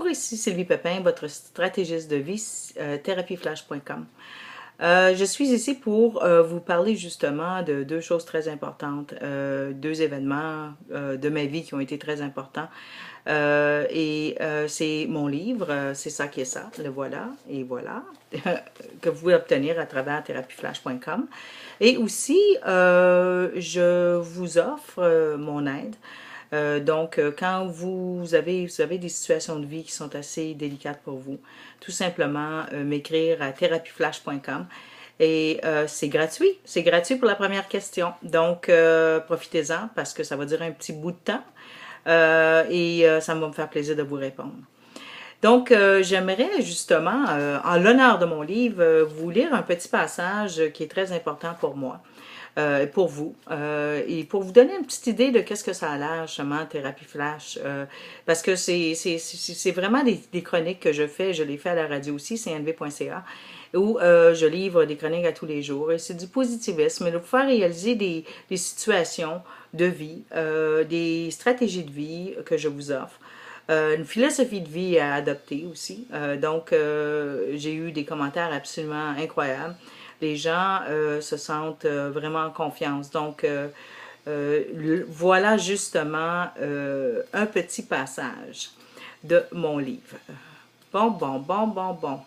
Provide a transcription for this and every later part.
Bonjour, ici Sylvie Pépin, votre stratégiste de vie, therapieflash.com. Je suis ici pour vous parler justement de deux choses très importantes, deux événements de ma vie qui ont été très importants. C'est mon livre, c'est ça qui est ça, le voilà, et voilà, que vous pouvez obtenir à travers therapieflash.com. Et aussi, je vous offre mon aide. Quand vous avez des situations de vie qui sont assez délicates pour vous, tout simplement m'écrire à therapieflash.com et c'est gratuit. C'est gratuit pour la première question. Donc, profitez-en parce que ça va durer un petit bout de temps ça va me faire plaisir de vous répondre. Donc, j'aimerais justement, en l'honneur de mon livre, vous lire un petit passage qui est très important pour moi. Pour vous et pour vous donner une petite idée de qu'est-ce que ça a l'air justement Thérapie Flash parce que c'est vraiment des chroniques que je fais, je les fais à la radio aussi, cnv.ca où je livre des chroniques à tous les jours et c'est du positivisme, de vous faire réaliser des situations de vie, des stratégies de vie que je vous offre. Une philosophie de vie à adopter aussi. J'ai eu des commentaires absolument incroyables. Les gens se sentent vraiment en confiance. Voilà justement un petit passage de mon livre. Bon.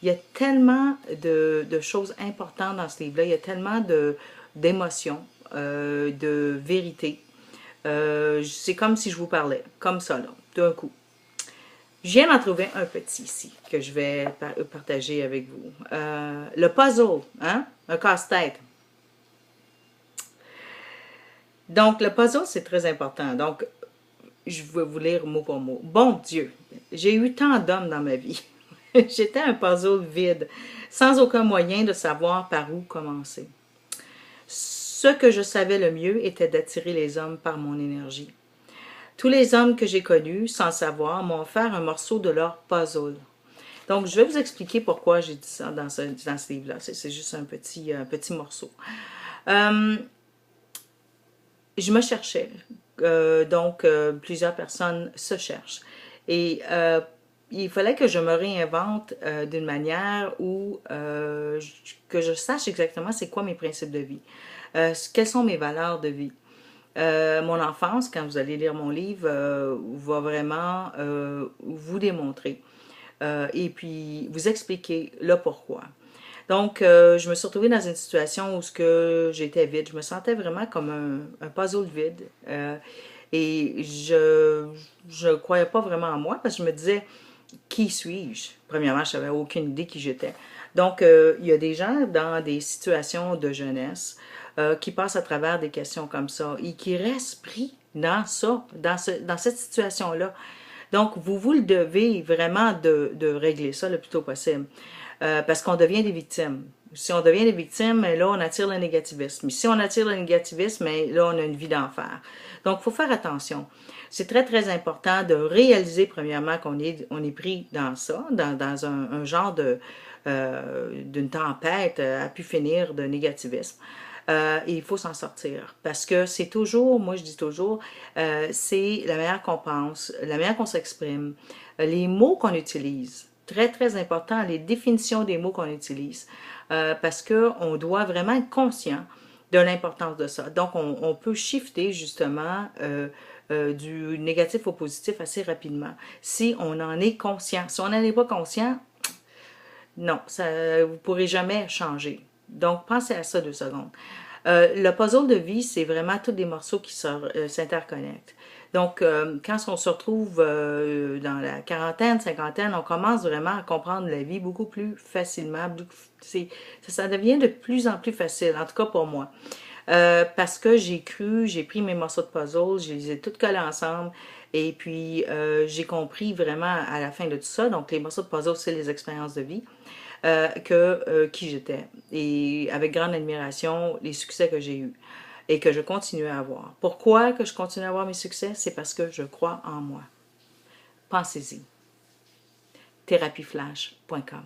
Il y a tellement de choses importantes dans ce livre-là. Il y a tellement d'émotions, de vérité. C'est comme si je vous parlais, comme ça, là, d'un coup. Je viens d'en trouver un petit ici que je vais partager avec vous. Le puzzle, hein? Un casse-tête. Donc, le puzzle, c'est très important. Donc, je vais vous lire mot pour mot. Bon Dieu, j'ai eu tant d'hommes dans ma vie. J'étais un puzzle vide, sans aucun moyen de savoir par où commencer. Ce que je savais le mieux était d'attirer les hommes par mon énergie. Tous les hommes que j'ai connus, sans le savoir, m'ont offert un morceau de leur puzzle. Donc, je vais vous expliquer pourquoi j'ai dit ça dans ce livre-là. C'est juste un petit morceau. Je me cherchais. Plusieurs personnes se cherchent. Et il fallait que je me réinvente d'une manière où que je sache exactement c'est quoi mes principes de vie. Quelles sont mes valeurs de vie. Mon enfance, quand vous allez lire mon livre, va vraiment vous démontrer et puis vous expliquer le pourquoi. Donc, je me suis retrouvée dans une situation où j'étais vide. Je me sentais vraiment comme un puzzle vide. Et je ne croyais pas vraiment en moi parce que je me disais, qui suis-je? Premièrement, je n'avais aucune idée qui j'étais. Donc, il y a des gens dans des situations de jeunesse qui passent à travers des questions comme ça et qui restent pris dans ça, dans cette situation-là. Donc, vous le devez vraiment de régler ça le plus tôt possible. Parce qu'on devient des victimes. Si on devient des victimes, là, on attire le négativisme. Si on attire le négativisme, là, on a une vie d'enfer. Donc, il faut faire attention. C'est très, très important de réaliser, premièrement, qu'on est pris dans ça, dans un genre d'une tempête à pu finir de négativisme. Et il faut s'en sortir. Parce que c'est toujours, moi je dis toujours, c'est la manière qu'on pense, la manière qu'on s'exprime, les mots qu'on utilise. Très, très important, les définitions des mots qu'on utilise. Parce qu'on doit vraiment être conscient de l'importance de ça. Donc, on peut shifter justement du négatif au positif assez rapidement si on en est conscient. Si on n'en est pas conscient, non, vous ne pourrez jamais changer. Donc, pensez à ça 2 secondes. Le puzzle de vie, c'est vraiment tous des morceaux qui s'interconnectent. Donc, quand on se retrouve dans la quarantaine, cinquantaine, on commence vraiment à comprendre la vie beaucoup plus facilement. Ça devient de plus en plus facile, en tout cas pour moi. Parce que j'ai pris mes morceaux de puzzle, je les ai tous collés ensemble, et puis j'ai compris vraiment à la fin de tout ça, donc les morceaux de puzzle, c'est les expériences de vie, qui j'étais. Et avec grande admiration, les succès que j'ai eus et que je continue à avoir. Pourquoi que je continue à avoir mes succès? C'est parce que je crois en moi. Pensez-y. therapieflash.com